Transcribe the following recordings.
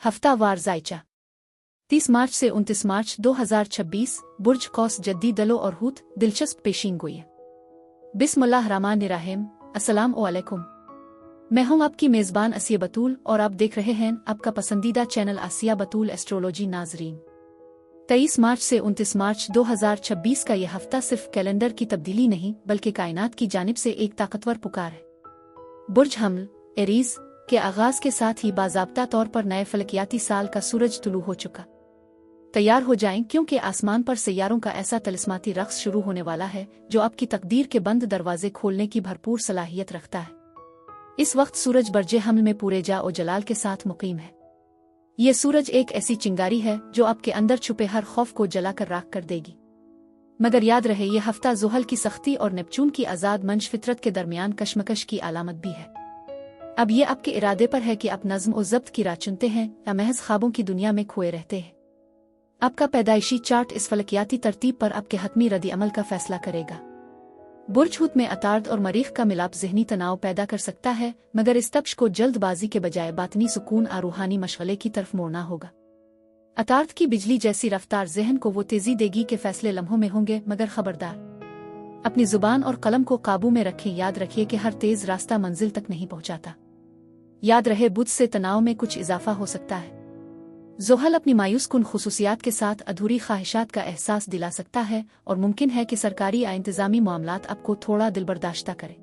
हफ्तावार जायचा 30 मार्च से 29 मार्च 2026 बुर्ज कौस जद्दी दलो और हूत दिलचस्प पेशीन गोई। बिस्मिल्लाहिर्रहमानिर्रहीम। अस्सलाम वालेकुम। मैं हूं आपकी मेज़बान आसिया बतूल और आप देख रहे हैं आपका पसंदीदा चैनल आसिया बतूल एस्ट्रोलॉजी। नाजरीन, 23 मार्च से 29 मार्च 2026 का यह हफ्ता सिर्फ कैलेंडर की तब्दीली नहीं बल्कि कायनात की जानिब से एक ताकतवर पुकार है। बुर्ज हमल एरीज के आगाज के साथ ही बाज़ाब्ता तौर पर नए फलकियाती साल का सूरज तुलू हो चुका। तैयार हो जाएं क्योंकि आसमान पर सैयारों का ऐसा तिलिस्माती रक्स शुरू होने वाला है जो आपकी तकदीर के बंद दरवाजे खोलने की भरपूर सलाहियत रखता है। इस वक्त सूरज बर्जे हमल में पूरे जा और जलाल के साथ मुकीम है। ये सूरज एक ऐसी चिंगारी है जो आपके अंदर छुपे हर खौफ को जलाकर राख कर देगी। मगर याद रहे, ये हफ्ता ज़ुहल की सख्ती और नेपचून की आज़ाद मंश फितरत के दरमियान कशमकश की अलामत भी है। अब ये आपके इरादे पर है कि आप नज़्म और ज़ब्त की राह चुनते हैं या महज ख्वाबों की दुनिया में खोए रहते हैं। आपका पैदाइशी चार्ट इस फलकियाती तरतीब पर आपके हतमी रद्द अमल का फैसला करेगा। बुर्ज हूत में अतार्द और मरीख का मिलाप ज़हनी तनाव पैदा कर सकता है, मगर इस तब्श को जल्दबाजी के बजाय बातनी सुकून और रूहानी मशगले की तरफ मोड़ना होगा। अतार्द की बिजली जैसी रफ्तार ज़हन को वो तेज़ी देगी कि फैसले लम्हों में होंगे, मगर खबरदार, अपनी ज़ुबान और कलम को काबू में रखें। याद रखिए कि हर तेज़ रास्ता मंजिल तक नहीं पहुँचाता। याद रहे, बुध से तनाव में कुछ इजाफा हो सकता है। ज़ुहल अपनी मायूस कुन खुसूसियात के साथ अधूरी ख्वाहिशात का एहसास दिला सकता है और मुमकिन है कि सरकारी या इंतज़ामी मामलात आपको थोड़ा दिलबर्दाश्ता करे।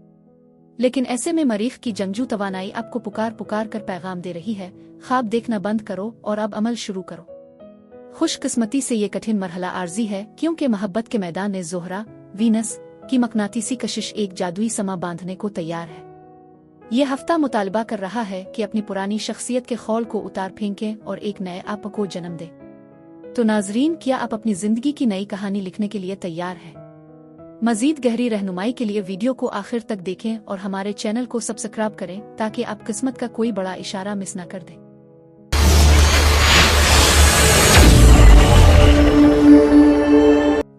लेकिन ऐसे में मरीख की जंगजू तवानाई आपको पुकार पुकार कर पैगाम दे रही है, ख्वाब देखना बंद करो और अब अमल शुरू करो। खुशकिस्मती से ये कठिन मरहला आर्जी है क्योंकि मोहब्बत के मैदान में ज़ोहरा वीनस की मकनातीसी कशिश एक जादुई समा बांधने को तैयार है। ये हफ्ता मुतालबा कर रहा है कि अपनी पुरानी शख्सियत के खौल को उतार फेंकें और एक नए आप को जन्म दें। तो नाजरीन, क्या आप अपनी जिंदगी की नई कहानी लिखने के लिए तैयार हैं? मजीद गहरी रहनुमाई के लिए वीडियो को आखिर तक देखें और हमारे चैनल को सब्सक्राइब करें ताकि आप किस्मत का कोई बड़ा इशारा मिस न कर दें।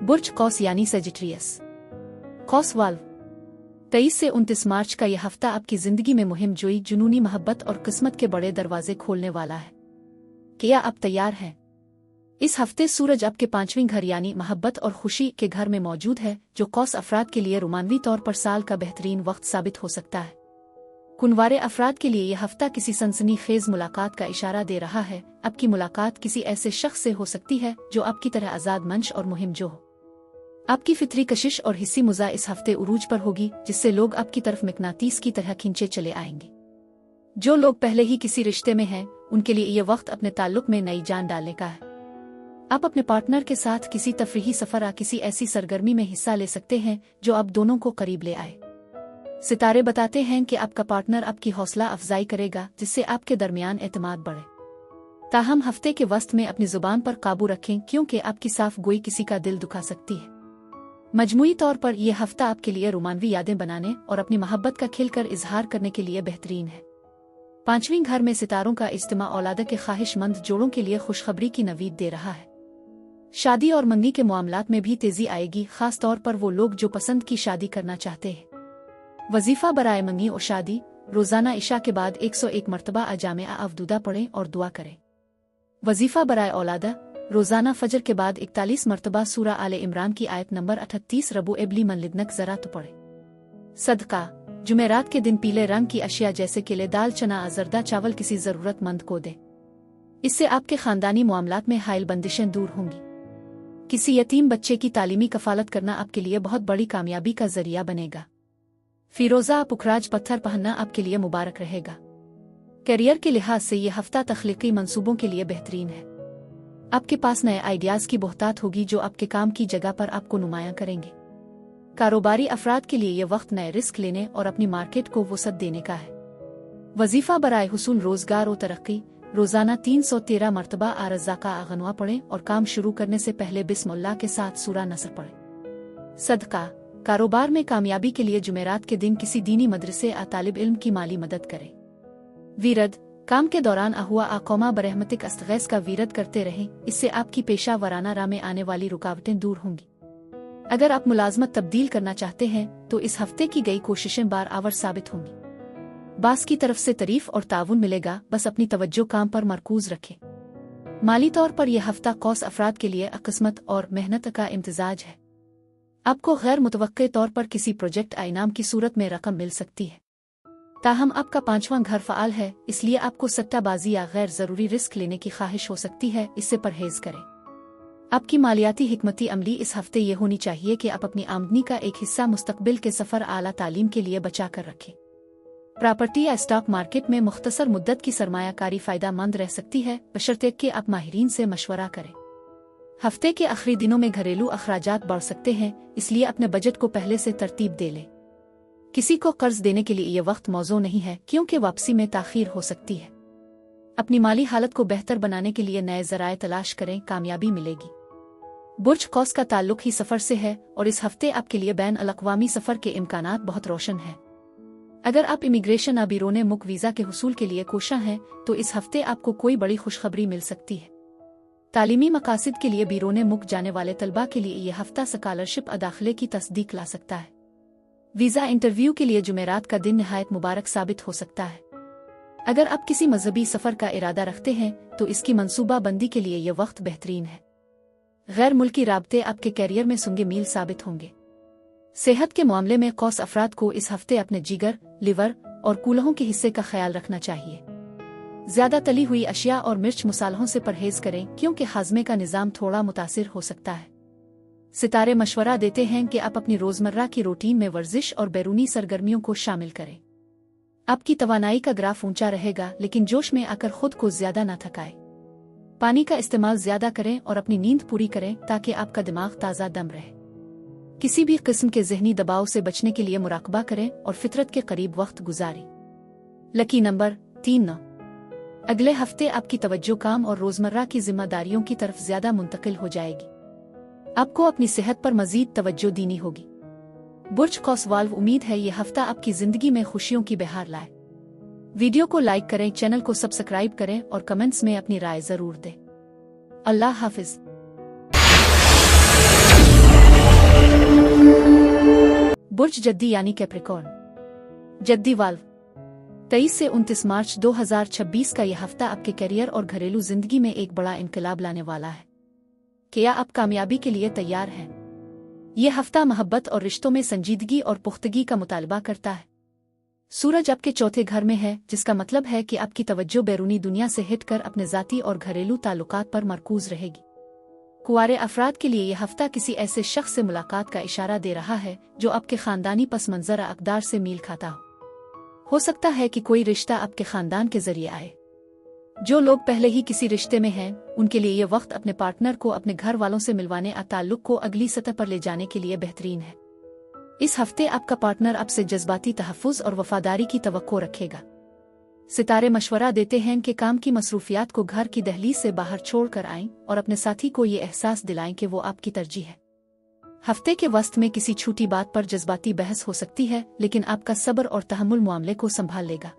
बुर्ज कौस यानी सेजिटेरियस। कौस वाल्व 23 से 29 मार्च का यह हफ्ता आपकी जिंदगी में मुहिम जोई, जुनूनी मोहब्बत और किस्मत के बड़े दरवाजे खोलने वाला है। क्या आप तैयार हैं? इस हफ्ते सूरज आपके 5वें घर यानी मोहब्बत और खुशी के घर में मौजूद है, जो कौस अफराद के लिए रोमानवी तौर पर साल का बेहतरीन वक्त साबित हो सकता है। कुनवारे अफराद के लिए यह हफ्ता किसी सनसनीखेज मुलाकात का इशारा दे रहा है। आपकी मुलाकात किसी ऐसे शख्स से हो सकती है जो आपकी तरह आज़ाद मंश और मुहिम जो हो। आपकी फितरी कशिश और हिस्सी मुजा इस हफ्ते उरूज पर होगी, जिससे लोग आपकी तरफ मकनातीस की तरह खींचे चले आएंगे। जो लोग पहले ही किसी रिश्ते में हैं, उनके लिए यह वक्त अपने ताल्लुक में नई जान डालने का है। आप अपने पार्टनर के साथ किसी तफरीही सफर या किसी ऐसी सरगर्मी में हिस्सा ले सकते हैं जो आप दोनों को करीब ले आए। सितारे बताते हैं कि आपका पार्टनर आपकी हौसला अफजाई करेगा, जिससे आपके दरमियान एतमाद बढ़े। ताहम हफ्ते के वस्त में अपनी जुबान पर काबू रखें क्योंकि आपकी साफ गोई किसी का दिल दुखा सकती है। मजमूई तौर पर यह हफ्ता आपके लिए रोमानवी यादें बनाने और अपनी मोहब्बत का खिलकर इजहार करने के लिए बेहतरीन है। 5वें घर में सितारों का इज्तिमा औलाद के ख्वाहिशमंद जोड़ों के लिए खुशखबरी की नवीद दे रहा है। शादी और मंगनी के मामलात में भी तेजी आएगी, खास तौर पर वो लोग जो पसंद की शादी करना चाहते हैं। वजीफा बराए मंगनी और शादी। रोजाना इशा के बाद 101 मरतबा अजामिया अवदूदा पढ़ें और दुआ करें। वजीफा बराए औलादा। रोजाना फजर के बाद 41 मरतबा सूरा आले इमरान की आयत नंबर 38 रबु एबली मनलिदनक जरा तो पढ़े। सदका। जुमेरात के दिन पीले रंग की अशिया जैसे केले, दाल, चना, जरदा चावल किसी जरूरतमंद को दे। इससे आपके खानदानी मामलात में हाइल बंदिशें दूर होंगी। किसी यतीम बच्चे की तालीमी कफालत करना आपके लिए बहुत बड़ी कामयाबी का जरिया बनेगा। फिरोजा पुखराज पत्थर पहनना आपके लिए मुबारक रहेगा। करियर के लिहाज से यह हफ्ता तख्लीकी मंसूबों के लिए बेहतरीन है। आपके पास नए आइडियाज की बहुतात होगी जो आपके काम की जगह पर आपको नुमायां करेंगे। कारोबारी अफराद के लिए यह वक्त नए रिस्क लेने और अपनी मार्केट को वसअत देने का है। वजीफा बराए हुसूल रोजगार और तरक्की। रोजाना 313 मरतबा आरज़ाका आगनवा पढ़ें और काम शुरू करने से पहले बिस्मिल्लाह के साथ सूरा नसर पढ़ें। सदका। कारोबार में कामयाबी के लिए जुमेरात के दिन किसी दीनी मदरसे या तालिब इल्म की माली मदद करें। वीरद। काम के दौरान अहुआ आकौमा बरहमतिक अस्तगैस का वीरद करते रहें, इससे आपकी पेशा वराना राह में आने वाली रुकावटें दूर होंगी। अगर आप मुलाजमत तब्दील करना चाहते हैं तो इस हफ्ते की गई कोशिशें बार आवर साबित होंगी। बास की तरफ से तारीफ और ताउन मिलेगा, बस अपनी तवज्जो काम पर मरकूज रखें। माली तौर पर यह हफ्ता कौस अफराद के लिए किस्मत और मेहनत का इम्तिजाज है। आपको गैर मुतवक्के तौर पर किसी प्रोजेक्ट या इनाम की सूरत में रकम मिल सकती है। ताहम आपका 5वां घर फ़आल है, इसलिए आपको सट्टाबाजी या गैर ज़रूरी रिस्क लेने की ख्वाहिश हो सकती है, इससे परहेज करें। आपकी मालियाती हिकमती अमली इस हफ्ते ये होनी चाहिए कि आप अपनी आमदनी का एक हिस्सा मुस्तकबिल के सफ़र आला तालीम के लिए बचा कर रखें। प्रॉपर्टी या स्टॉक मार्केट में मुख्तसर मुद्दत की सरमायाकारी फ़ायदा मंद रह सकती है, बशर्ते कि आप माहिरीन से मशवरा करें। हफ्ते के आखिरी दिनों में घरेलू अखराजात बढ़ सकते हैं, इसलिए अपने बजट को पहले से तरतीब दे लें। किसी को कर्ज देने के लिए यह वक्त मौजू नहीं है, क्योंकि वापसी में ताखीर हो सकती है। अपनी माली हालत को बेहतर बनाने के लिए नए ज़राए तलाश करें, कामयाबी मिलेगी। बुर्ज कौस का ताल्लुक ही सफ़र से है और इस हफ्ते आपके लिए बैन अल-अक़वामी सफ़र के इम्कानात बहुत रोशन हैं। अगर आप इमिग्रेशन या बैरून मुल्क वीज़ा के हुसूल के लिए कोशां हैं तो इस हफ्ते आपको कोई बड़ी खुशखबरी मिल सकती है। तालीमी मकासद के लिए बैरून मुल्क जाने वाले तलबा के लिए यह हफ्ता स्कॉलरशिप और दाखिले की तस्दीक ला सकता है। वीज़ा इंटरव्यू के लिए जुमेरात का दिन निहायत मुबारक साबित हो सकता है। अगर आप किसी मजहबी सफ़र का इरादा रखते हैं तो इसकी मंसूबा बंदी के लिए यह वक्त बेहतरीन है। गैर मुल्की राब्ते आपके कैरियर में सुंगे मील साबित होंगे। सेहत के मामले में कौस अफराद को इस हफ्ते अपने जिगर, लिवर और कूल्हों के हिस्से का ख्याल रखना चाहिए। ज्यादा तली हुई अशिया और मिर्च मसालों से परहेज करें, क्योंकि हाजमे का निज़ाम थोड़ा मुतासिर हो सकता है। सितारे मशवरा देते हैं कि आप अपनी रोजमर्रा की रूटीन में वर्जिश और बैरूनी सरगर्मियों को शामिल करें। आपकी तवानाई का ग्राफ ऊंचा रहेगा, लेकिन जोश में आकर खुद को ज्यादा न थकाएं। पानी का इस्तेमाल ज्यादा करें और अपनी नींद पूरी करें ताकि आपका दिमाग ताज़ा दम रहे। किसी भी किस्म के जहनी दबाव से बचने के लिए मुराकबा करें और फितरत के करीब वक्त गुजारें। Lucky number 3। अगले हफ्ते आपकी तवज्जो काम और रोजमर्रा की जिम्मेदारियों की तरफ ज्यादा मुंतकिल हो जाएगी। आपको अपनी सेहत पर मजीद तवज्जो देनी होगी। बुर्ज कौस वाल्व उम्मीद है यह हफ्ता आपकी जिंदगी में खुशियों की बहार लाए। वीडियो को लाइक करें, चैनल को सब्सक्राइब करें और कमेंट्स में अपनी राय जरूर दें। अल्लाह हाफिज। बुर्ज जद्दी यानी कैप्रिकॉर्न। जद्दी वाल्व 23 से 29 मार्च 2026 का यह हफ्ता आपके करियर और घरेलू जिंदगी में एक बड़ा इनकलाब लाने वाला है। क्या आप कामयाबी के लिए तैयार हैं? यह हफ्ता मोहब्बत और रिश्तों में संजीदगी और पुख्तगी का मुतालबा करता है। सूरज आपके चौथे घर में है, जिसका मतलब है कि आपकी तवज्जो बैरूनी दुनिया से हटकर अपने ज़ाती और घरेलू ताल्लुकात पर मरकूज रहेगी। कुंवारे अफराद के लिए यह हफ्ता किसी ऐसे शख्स से मुलाकात का इशारा दे रहा है जो आपके खानदानी पस मंजर अक़दार से मील खाता हो सकता है कि कोई रिश्ता आपके खानदान के जरिए आए। जो लोग पहले ही किसी रिश्ते में हैं, उनके लिए यह वक्त अपने पार्टनर को अपने घर वालों से मिलवाने और ताल्लुक को अगली सतह पर ले जाने के लिए बेहतरीन है। इस हफ्ते आपका पार्टनर आपसे जज्बाती तहफ़्फ़ुज़ और वफादारी की तवक्को रखेगा। सितारे मशवरा देते हैं कि काम की मसरूफियात को घर की दहलीज से बाहर छोड़ कर आएं और अपने साथी को ये एहसास दिलाएं कि वो आपकी तरजीह है। हफ्ते के वस्त में किसी छोटी बात पर जज्बाती बहस हो सकती है, लेकिन आपका सब्र और तहम्मुल मामले को संभाल लेगा।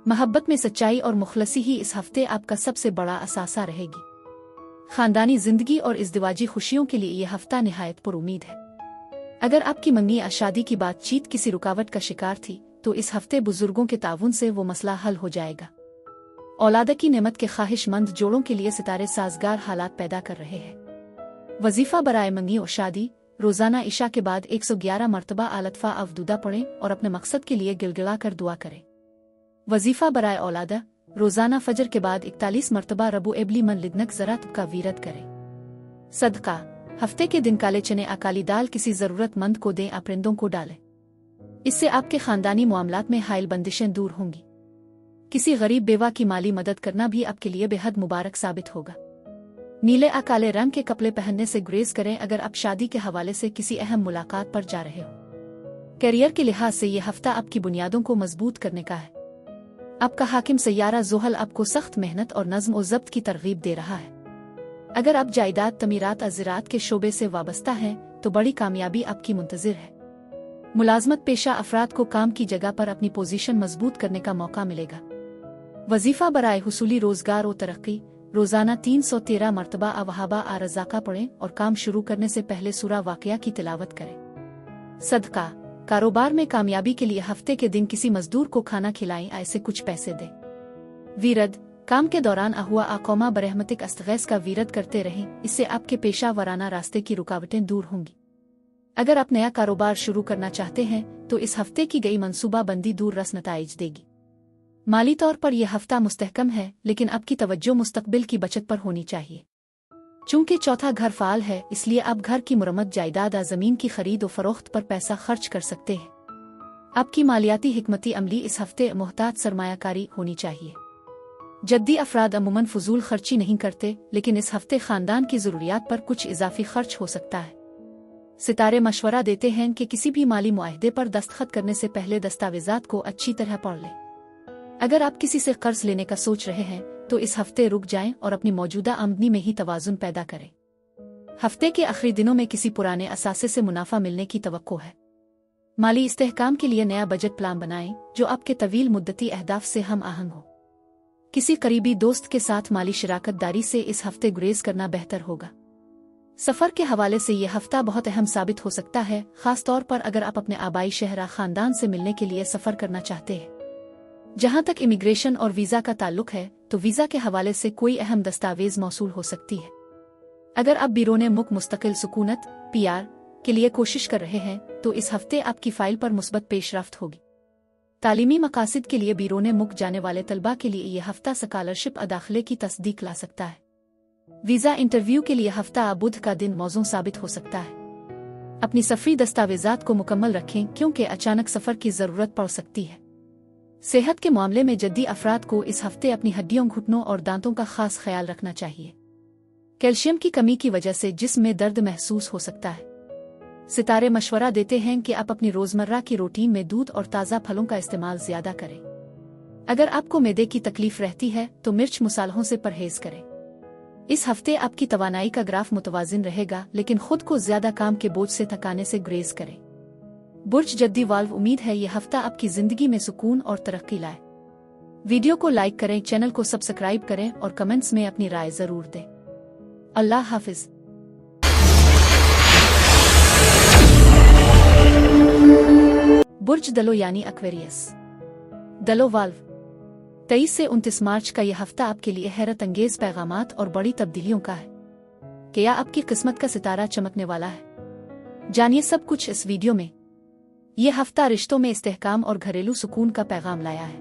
मोहब्बत में सच्चाई और मुखलसी ही इस हफ्ते आपका सबसे बड़ा असासा रहेगी। खानदानी जिंदगी और इज़्दिवाजी खुशियों के लिए यह हफ्ता निहायत पर उम्मीद है। अगर आपकी मंगनी या शादी की बातचीत किसी रुकावट का शिकार थी तो इस हफ्ते बुजुर्गों के ताउन से वो मसला हल हो जाएगा। औलाद की नेमत के ख्वाहिशमंद जोड़ों के लिए सितारे साजगार हालात पैदा कर रहे हैं। वजीफा बराए मंगनी और शादी रोजाना इशा के बाद 111 मरतबा आलतफा अवदूदा पढ़ें और अपने मकसद के लिए गिलगिला कर दुआ करें। वजीफा बराए औलादा रोजाना फजर के बाद 41 मरतबा रबु एबली मन लिदनक ज़रात का वीरत करें। सदका हफ्ते के दिन काले चने अकाली दाल किसी जरूरतमंद को दें, अपरिंदों को डालें। इससे आपके खानदानी मामलात में हाइल बंदिशें दूर होंगी। किसी गरीब बेवा की माली मदद करना भी आपके लिए बेहद मुबारक साबित होगा। नीले या काले रंग के कपड़े पहनने से गुरेज करें अगर आप शादी के हवाले से किसी अहम मुलाकात पर जा रहे हो। करियर के लिहाज से यह हफ्ता आपकी बुनियादों को मजबूत करने का है। आपका हाकिम सैयारा ज़ुहल आपको सख्त मेहनत और नज़्म और ज़ब्त की तरगीब दे रहा है। अगर आप जायदाद, तमीरात और ज़राअत के शोबे से वाबस्ता हैं तो बड़ी कामयाबी आपकी मुंतज़िर है। मुलाजमत पेशा अफराद को काम की जगह पर अपनी पोजीशन मजबूत करने का मौका मिलेगा। वजीफा बराए हुसूली रोजगार और तरक्की रोजाना 313 मरतबा अवहाबा आ रज़ाका पढ़ें और काम शुरू करने से पहले सूरा वाक़या की तिलावत करें। सदका कारोबार में कामयाबी के लिए हफ्ते के दिन किसी मजदूर को खाना खिलाएं, ऐसे कुछ पैसे दें। वीरद, काम के दौरान अहुआ आकौमा बरहमतिक अस्तगैस का वीरद करते रहें, इससे आपके पेशा वराना रास्ते की रुकावटें दूर होंगी। अगर आप नया कारोबार शुरू करना चाहते हैं तो इस हफ्ते की गई मंसूबा बंदी दूर रस नताइज देगी। माली तौर पर यह हफ्ता मुस्तहकम है, लेकिन आपकी तवज्जो मुस्तकबिल की बचत पर होनी चाहिए। चूंकि चौथा घर फाल है, इसलिए आप घर की मुरम्मत, जायदाद या जमीन की खरीद और फरोख्त पर पैसा खर्च कर सकते हैं। आपकी मालियाती हिकमती अमली इस हफ्ते मोहतात सरमायाकारी होनी चाहिए। जद्दी अफराद अमूमन फजूल खर्ची नहीं करते, लेकिन इस हफ्ते खानदान की जरूरियात पर कुछ इजाफी खर्च हो सकता है। सितारे मशवरा देते हैं कि किसी भी माली मुआहदे पर दस्तखत करने से पहले दस्तावेजात को अच्छी तरह पढ़ लें। अगर आप किसी से कर्ज लेने का सोच रहे हैं तो इस हफ्ते रुक जाएं और अपनी मौजूदा आमदनी में ही तवाजुन पैदा करें। हफ्ते के आखिरी दिनों में किसी पुराने असासे से मुनाफा मिलने की तवक्को है। माली इस्तेहकाम के लिए नया बजट प्लान बनाएं जो आपके तवील मुद्दती अहदाफ से हम आहंग हो। किसी करीबी दोस्त के साथ माली शराकत दारी से इस हफ्ते गुरेज करना बेहतर होगा। सफर के हवाले से यह हफ्ता बहुत अहम साबित हो सकता है, खास तौर पर अगर आप अपने आबाई शहरा खानदान से मिलने के लिए सफर करना चाहते हैं। जहां तक इमिग्रेशन और वीजा का ताल्लुक है तो वीजा के हवाले से कोई अहम दस्तावेज मौसूल हो सकती है। अगर आप बिरोने मुल्क मुस्तकिल सुकूनत PR के लिए कोशिश कर रहे हैं तो इस हफ्ते आपकी फाइल पर मुस्बत पेशरफ्त होगी। तालीमी मकासद के लिए बिरोने मुल्क जाने वाले तलबा के लिए यह हफ्ता स्कॉलरशिप दाखिले की तस्दीक ला सकता है। वीजा इंटरव्यू के लिए हफ्ता बुध का दिन मौजूद साबित हो सकता है। अपनी सफरी दस्तावेजात को मुकम्मल रखें क्योंकि अचानक सफर की जरूरत पड़ सकती है। सेहत के मामले में जद्दी अफराद को इस हफ्ते अपनी हड्डियों, घुटनों और दांतों का खास ख्याल रखना चाहिए। कैल्शियम की कमी की वजह से जिस्म में दर्द महसूस हो सकता है। सितारे मशवरा देते हैं कि आप अपनी रोजमर्रा की रूटीन में दूध और ताज़ा फलों का इस्तेमाल ज्यादा करें। अगर आपको मैदे की तकलीफ रहती है तो मिर्च मसालों से परहेज करें। इस हफ्ते आपकी तवानाई का ग्राफ मुतवाजिन रहेगा, लेकिन खुद को ज्यादा काम के बोझ से थकाने से गुरेज करें। बुर्ज जद्दी वाल्व, उम्मीद है यह हफ्ता आपकी जिंदगी में सुकून और तरक्की लाए। वीडियो को लाइक करें, चैनल को सब्सक्राइब करें और कमेंट्स में अपनी राय जरूर दें। अल्लाह हाफिज। बुर्ज दलो यानी एक्वेरियस। दलो वाल्व 23 से 29 मार्च का यह हफ्ता आपके लिए हैरत अंगेज पैगामात और बड़ी तब्दीलियों का है। क्या आपकी किस्मत का सितारा चमकने वाला है? जानिए सब कुछ इस वीडियो में। यह हफ्ता रिश्तों में इस्तेहकाम और घरेलू सुकून का पैगाम लाया है।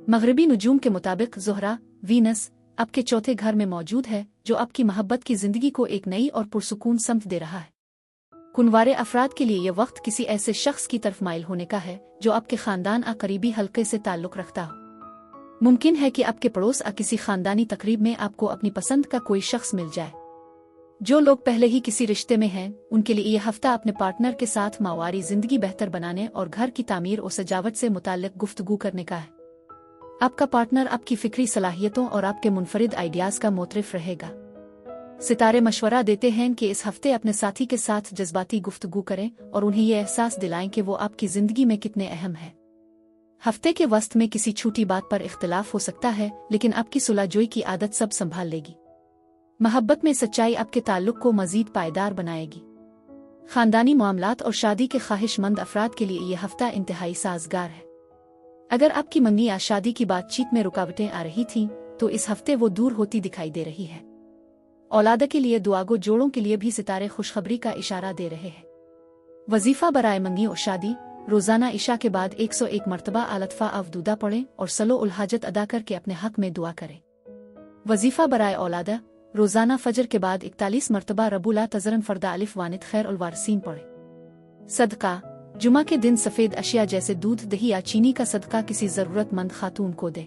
मगरबी नुजूम के मुताबिक ज़ोहरा वीनस आपके चौथे घर में मौजूद है, जो आपकी मोहब्बत की जिंदगी को एक नई और पुरसुकून समत दे रहा है। कुनवारे अफराद के लिए यह वक्त किसी ऐसे शख्स की तरफ माइल होने का है जो आपके खानदान आ करीबी हल्के से ताल्लुक रखता हो। मुमकिन है कि आपके पड़ोस आ किसी खानदानी तकरीब में आपको अपनी पसंद का कोई शख्स मिल जाए। जो लोग पहले ही किसी रिश्ते में हैं, उनके लिए यह हफ्ता अपने पार्टनर के साथ माहवारी जिंदगी बेहतर बनाने और घर की तामीर और सजावट से मुताल्लिक गुफ्तगू करने का है। आपका पार्टनर आपकी फिक्री सलाहियतों और आपके मुनफरिद आइडियाज का मोतरिफ रहेगा। सितारे मशवरा देते हैं कि इस हफ्ते अपने साथी के साथ जज्बाती गुफ्तगू करें और उन्हें यह एहसास दिलाएं कि वो आपकी जिंदगी में कितने अहम हैं। हफ्ते के वस्त में किसी छोटी बात पर इख्तिलाफ हो सकता है, लेकिन आपकी सुलहजोई की आदत सब संभाल लेगी। मोहब्बत में सच्चाई आपके ताल्लुक को मजीद पायदार बनाएगी। खानदानी मामलात और शादी के ख्वाहिशमंद अफराद के लिए यह हफ्ता इंतहाई साजगार है। अगर आपकी मंगनी या शादी की बातचीत में रुकावटें आ रही थीं, तो इस हफ्ते वो दूर होती दिखाई दे रही है। औलाद के लिए दुआगो जोड़ों के लिए भी सितारे खुशखबरी का इशारा दे रहे हैं। वजीफा बराए मंगनी और शादी रोजाना इशा के बाद 101 मरतबा आलतफा अवदूदा पढ़ें और सलो उल हाजत अदा करके अपने हक में दुआ करें। वजीफा बराए औलादा रोजाना फजर के बाद 41 मरतबा रबुला तजरन फरदा अलिफ वानिद खैर उल वारसीन पढ़ें। सदका जुमा के दिन सफेद अशिया जैसे दूध, दही या चीनी का सदका किसी जरूरतमंद खातून को दे।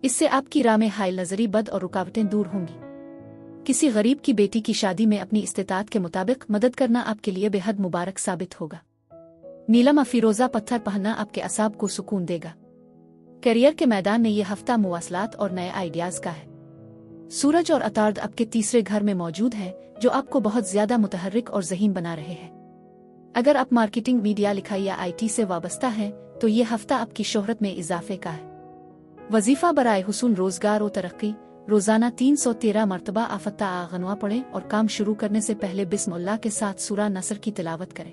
इससे आपकी राह में हाइल नजरी बद और रुकावटें दूर होंगी। किसी गरीब की बेटी की शादी में अपनी इस्तेताअत के मुताबिक मदद करना आपके लिए बेहद मुबारक साबित होगा। नीलम अफीरोजा पत्थर पहनना आपके असाब को सुकून देगा। करियर के मैदान में यह हफ्ता मुवासलात और नए आइडियाज का है। सूरज और अतार्द आपके तीसरे घर में मौजूद है, जो आपको बहुत ज्यादा मुतहर्रिक और ज़हीन बना रहे हैं। अगर आप मार्केटिंग, मीडिया, लिखाई या IT से वाबस्ता हैं, तो ये हफ्ता आपकी शोहरत में इजाफे का है। वजीफा बराए हुसूल रोजगार और तरक्की रोजाना 313 मरतबा आफत्ता आगनवा पढ़ें और काम शुरू करने से पहले बिस्मिल्लाह के साथ सूरा नसर की तिलावत करें।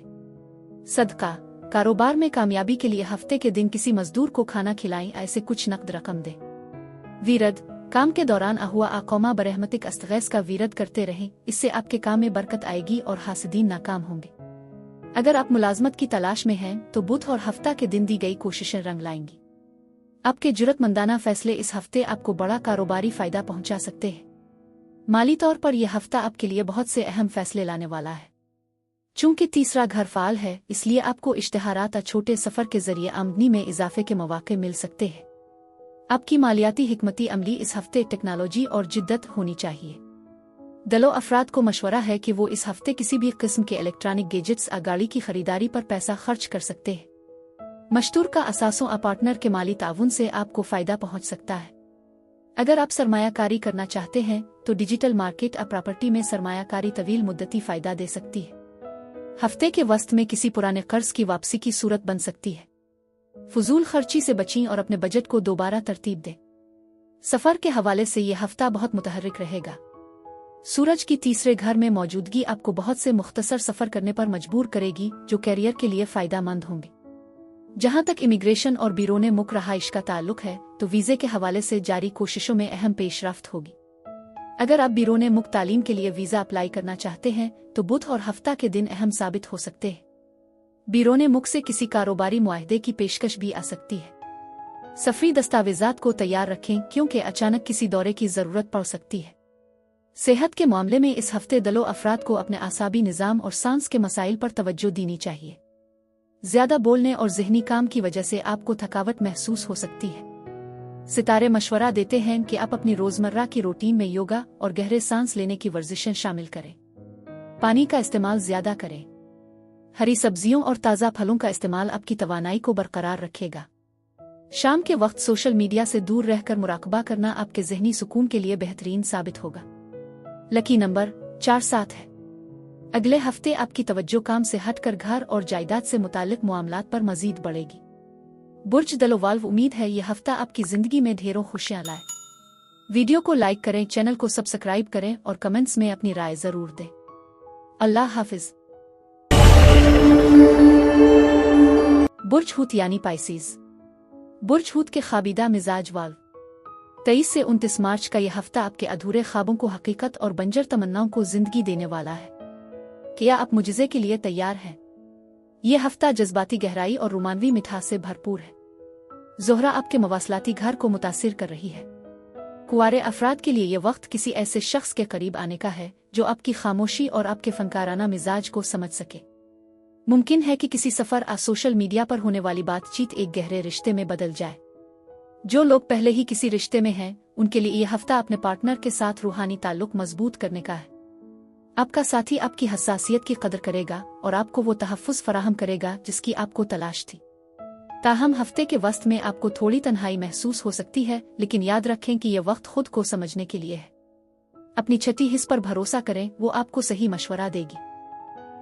सदका कारोबार में कामयाबी के लिए हफ्ते के दिन किसी मजदूर को खाना खिलाएं, ऐसे कुछ नकद रकम दें। वीरद, काम के दौरान अहुआ आकौमा बरहमतिक अस्तगैस का वीरद करते रहें, इससे आपके काम में बरकत आएगी और हासिदीन नाकाम होंगे। अगर आप मुलाजमत की तलाश में हैं तो बुध और हफ्ता के दिन दी गई कोशिशें रंग लाएंगी। आपके जुर्रतमंदाना फैसले इस हफ्ते आपको बड़ा कारोबारी फायदा पहुंचा सकते हैं। माली तौर पर यह हफ्ता आपके लिए बहुत से अहम फैसले लाने वाला है। चूंकि तीसरा घर फाल है, इसलिए आपको इश्तिहारात या छोटे सफर के जरिए आमदनी में इजाफे के मौके मिल सकते हैं। आपकी मालियाती हिकमती अमली इस हफ्ते टेक्नोलॉजी और जिद्दत होनी चाहिए। दलो अफराद को मशवरा है कि वो इस हफ्ते किसी भी किस्म के इलेक्ट्रॉनिक गैजेट्स या गाड़ी की खरीदारी पर पैसा खर्च कर सकते हैं। मशतूर का असासों या पार्टनर के माली ताउन से आपको फायदा पहुंच सकता है। अगर आप सरमायाकारी करना चाहते हैं तो डिजिटल मार्केट या प्रॉपर्टी में सरमायाकारी तवील मुद्दती फायदा दे सकती है। हफ्ते के वस्त में किसी पुराने कर्ज की वापसी की सूरत बन सकती है। फजूल खर्ची से बचें और अपने बजट को दोबारा तरतीब दें। सफर के हवाले से यह हफ्ता बहुत मुतहर्रिक रहेगा। सूरज की तीसरे घर में मौजूदगी आपको बहुत से मुख्तसर सफर करने पर मजबूर करेगी, जो कैरियर के लिए फायदेमंद होंगे। जहां तक इमिग्रेशन और बिरोने मुल्क रहाइश का ताल्लुक है तो वीजे के हवाले से जारी कोशिशों में अहम पेशरफ्त होगी। अगर आप बिरोने मुल्क तालीम के लिए वीजा अप्लाई करना चाहते हैं तो बुध और हफ्ता के दिन अहम साबित हो सकते हैं। बिरोने मुल्क से किसी कारोबारी मुआहदे की पेशकश भी आ सकती है। सफरी दस्तावेजात को तैयार रखें क्योंकि अचानक किसी दौरे की जरूरत पड़ सकती है। सेहत के मामले में इस हफ्ते दलो अफराद को अपने आसाबी निज़ाम और सांस के मसाइल पर तवज्जो देनी चाहिए। ज्यादा बोलने और ज़हनी काम की वजह से आपको थकावट महसूस हो सकती है। सितारे मशवरा देते हैं कि आप अपनी रोजमर्रा की रूटीन में योगा और गहरे सांस लेने की वर्जिशें शामिल करें। पानी का इस्तेमाल ज्यादा करें। हरी सब्जियों और ताज़ा फलों का इस्तेमाल आपकी तवानाई को बरकरार रखेगा। शाम के वक्त सोशल मीडिया से दूर रहकर मुराकबा करना आपके ज़हनी सुकून के लिए बेहतरीन साबित होगा। लकी नंबर 4-7 है। अगले हफ्ते आपकी तवज्जो काम से हटकर घर और जायदाद से मुताल्लिक मामलात पर मजीद बढ़ेगी। बुर्ज दलो वाल्व, उम्मीद है यह हफ्ता आपकी जिंदगी में ढेरों खुशियां लाए। वीडियो को लाइक करें, चैनल को सब्सक्राइब करें और कमेंट्स में अपनी राय जरूर दें। अल्लाह हाफिज। बुर्ज हूत यानी पाइसिस। बुर्ज हूत के खाबिदा मिजाज वाल्व। 23 से 29 मार्च का यह हफ्ता आपके अधूरे ख्वाबों को हकीकत और बंजर तमन्नाओं को जिंदगी देने वाला है। क्या आप मुजज़े के लिए तैयार हैं? यह हफ्ता जज्बाती गहराई और रोमानवी मिठास से भरपूर है। ज़ोहरा आपके मवासलाती घर को मुतासिर कर रही है। कुंवारे अफराद के लिए यह वक्त किसी ऐसे शख्स के करीब आने का है जो आपकी खामोशी और आपके फनकाराना मिजाज को समझ सके। मुमकिन है कि किसी सफर या सोशल मीडिया पर होने वाली बातचीत एक गहरे रिश्ते में बदल जाए। जो लोग पहले ही किसी रिश्ते में हैं, उनके लिए यह हफ्ता अपने पार्टनर के साथ रूहानी ताल्लुक मजबूत करने का है। आपका साथी आपकी हसासियत की कदर करेगा और आपको वो तहफ़्फ़ुज़ फराहम करेगा जिसकी आपको तलाश थी। ताहम हफ्ते के वस्त में आपको थोड़ी तन्हाई महसूस हो सकती है, लेकिन याद रखें कि यह वक्त खुद को समझने के लिए है। अपनी छठी हिस्स पर भरोसा करें, वो आपको सही मशवरा देगी।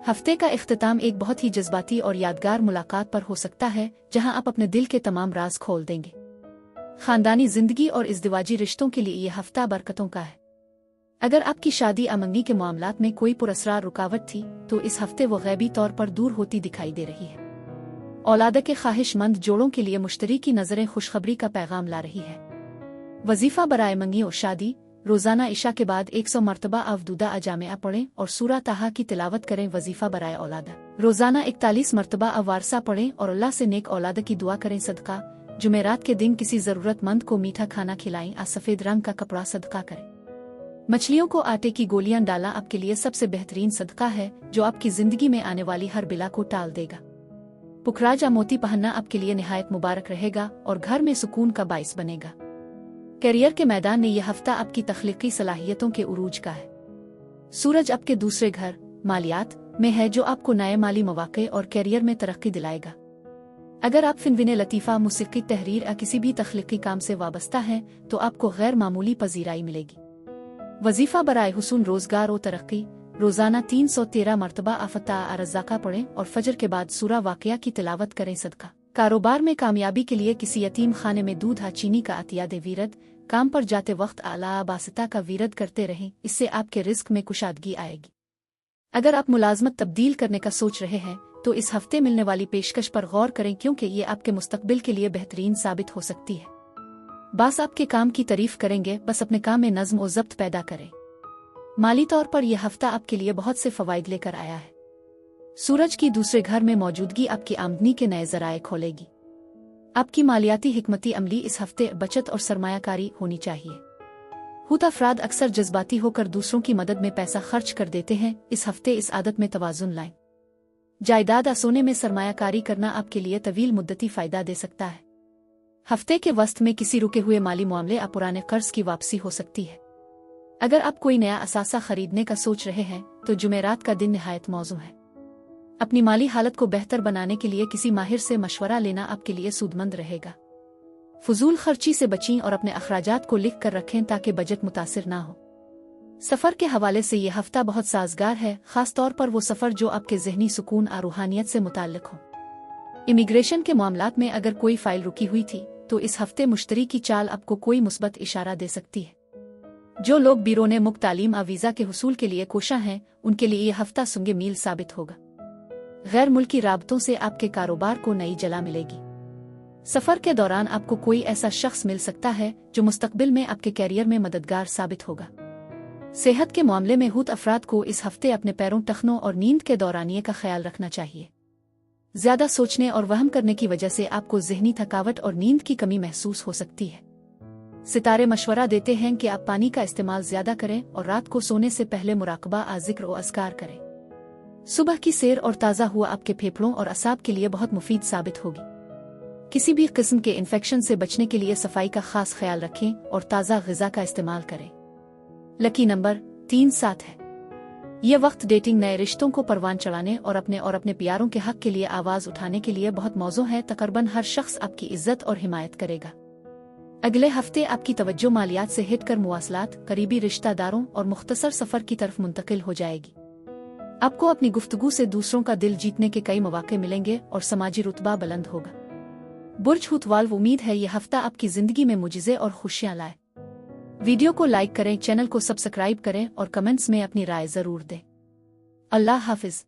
हफ्ते का इख्तिताम एक बहुत ही जज्बाती और यादगार मुलाकात पर हो सकता है, जहां आप अपने दिल के तमाम राज खोल देंगे। खानदानी जिंदगी और इज़्दिवाजी रिश्तों के लिए यह हफ्ता बरकतों का है। अगर आपकी शादी या मंगनी के मामलात में कोई पुरअसरार रुकावट थी तो इस हफ्ते वो गैबी तौर पर दूर होती दिखाई दे रही है। औलाद के ख्वाहिशमंद जोड़ों के लिए मुश्तरी की नजरें खुशखबरी का पैगाम ला रही है। वजीफा बराए मंगी और शादी। रोजाना इशा के बाद 100 मरतबा अवदूदा अजामिया पढ़ें और सूरा ताहा की तिलावत करें। वजीफा बराए औलादा। रोजाना 41 मरतबा अवारसा पढ़ें और अल्लाह से नेक औलाद की दुआ करें। सदका। जुमेरात के दिन किसी जरूरतमंद को मीठा खाना खिलाएं या सफेद रंग का कपड़ा सदका करें। मछलियों को आटे की गोलियां डालना आपके लिए सबसे बेहतरीन सदका है, जो आपकी जिंदगी में आने वाली हर बिला को टाल देगा। पुखराज या मोती पहनना आपके लिए निहायत मुबारक रहेगा और घर में सुकून का बाइस बनेगा। कैरियर के मैदान में यह हफ्ता आपकी तख्लीकी सलाहियतों के उरूज का है। सूरज आपके दूसरे घर मालियात में है, जो आपको नए माली मौके और कैरियर में तरक्की दिलाएगा। अगर आप फिनविने लतीफ़ा, मूसीक़ी, तहरीर या किसी भी तख्लीकी काम से वाबस्ता हैं तो आपको गैर मामूली पजीराई मिलेगी। वजीफा बराए हुसून रोजगार और तरक्की। रोजाना 313 मरतबा आफता रज़ाका पढ़ें और फजर के बाद सूरा वाक़िया की तिलावत करें। सदका। कारोबार में कामयाबी के लिए किसी यतीम खाने में दूध या चीनी का अतिया दे। वीरद। काम पर जाते वक्त आला बासिता का वीरद करते रहें, इससे आपके रिस्क में कुशादगी आएगी। अगर आप मुलाजमत तब्दील करने का सोच रहे हैं तो इस हफ्ते मिलने वाली पेशकश पर गौर करें, क्योंकि ये आपके मुस्तकबिल के लिए बेहतरीन साबित हो सकती है। बास आपके काम की तारीफ करेंगे, बस अपने काम में नज्म और ज़ब्त पैदा करें। माली तौर पर यह हफ्ता आपके लिए बहुत से फवाइद लेकर आया है। सूरज की दूसरे घर में मौजूदगी आपकी आमदनी के नए ज़राए खोलेगी। आपकी मालियाती हिकमती अमली इस हफ्ते बचत और सरमायाकारी होनी चाहिए। हुत अफराद अक्सर जज्बाती होकर दूसरों की मदद में पैसा खर्च कर देते हैं। इस हफ्ते इस आदत में तवाज़ुन लाएं। जायदाद या सोने में सरमायाकारी करना आपके लिए तवील मुद्दती फ़ायदा दे सकता है। हफ्ते के वस्त में किसी रुके हुए माली मामले या पुराने कर्ज की वापसी हो सकती है। अगर आप कोई नया असासा खरीदने का सोच रहे हैं तो जुमेरात का दिन निहायत मौजू है। अपनी माली हालत को बेहतर बनाने के लिए किसी माहिर से मशवरा लेना आपके लिए सूदमंद रहेगा। फजूल खर्ची से बचें और अपने अखराजात को लिख कर रखें ताकि बजट मुतासिर ना हो। सफ़र के हवाले से यह हफ्ता बहुत साजगार है, खास तौर पर वो सफ़र जो आपके जहनी सुकून और रूहानियत से मुताल्लिक हो। इमिग्रेशन के मामलात में अगर कोई फाइल रुकी हुई थी तो इस हफ्ते मुश्तरी की चाल आपको कोई मुस्बत इशारा दे सकती है। जो लोग बिरोने मुक्त तालीम वीज़ा के हुसूल के लिए कोशा हैं, उनके लिए यह हफ्ता सुंगे मील साबित होगा। गैर मुल्की राबतों से आपके कारोबार को नई जला मिलेगी। सफ़र के दौरान आपको कोई ऐसा शख्स मिल सकता है जो मुस्तकबिल में आपके कैरियर में मददगार साबित होगा। सेहत के मामले में हुत अफराद को इस हफ्ते अपने पैरों, टखनों और नींद के दौरानिए का ख्याल रखना चाहिए। ज्यादा सोचने और वहम करने की वजह से आपको ज़हनी थकावट और नींद की कमी महसूस हो सकती है। सितारे मशवरा देते हैं कि आप पानी का इस्तेमाल ज्यादा करें और रात को सोने से पहले मुराकबा, ज़िक्र और अज़कार करें। सुबह की सैर और ताज़ा हुआ आपके फेफड़ों और असाब के लिए बहुत मुफीद साबित होगी। किसी भी किस्म के इन्फेक्शन से बचने के लिए सफाई का खास ख्याल रखें और ताज़ा ग़िज़ा का इस्तेमाल करें। लकी नंबर 37 है। यह वक्त डेटिंग, नए रिश्तों को परवान चढ़ाने और अपने प्यारों के हक के लिए आवाज़ उठाने के लिए बहुत मौजू है। तकरीबन हर शख्स आपकी इज्जत और हिमायत करेगा। अगले हफ्ते आपकी तवज्जो मालियात से हटकर मुवासलात, करीबी रिश्तेदारों और मुख्तसर सफ़र की तरफ मुंतकिल हो जाएगी। आपको अपनी गुफ्तगू से दूसरों का दिल जीतने के कई मौके मिलेंगे और समाजी रुतबा बुलंद होगा। बुर्ज हुत वाल्व, उम्मीद है यह हफ्ता आपकी ज़िंदगी में मुजिज़े और खुशियाँ लाए। वीडियो को लाइक करें, चैनल को सब्सक्राइब करें और कमेंट्स में अपनी राय ज़रूर दें। अल्लाह हाफिज़।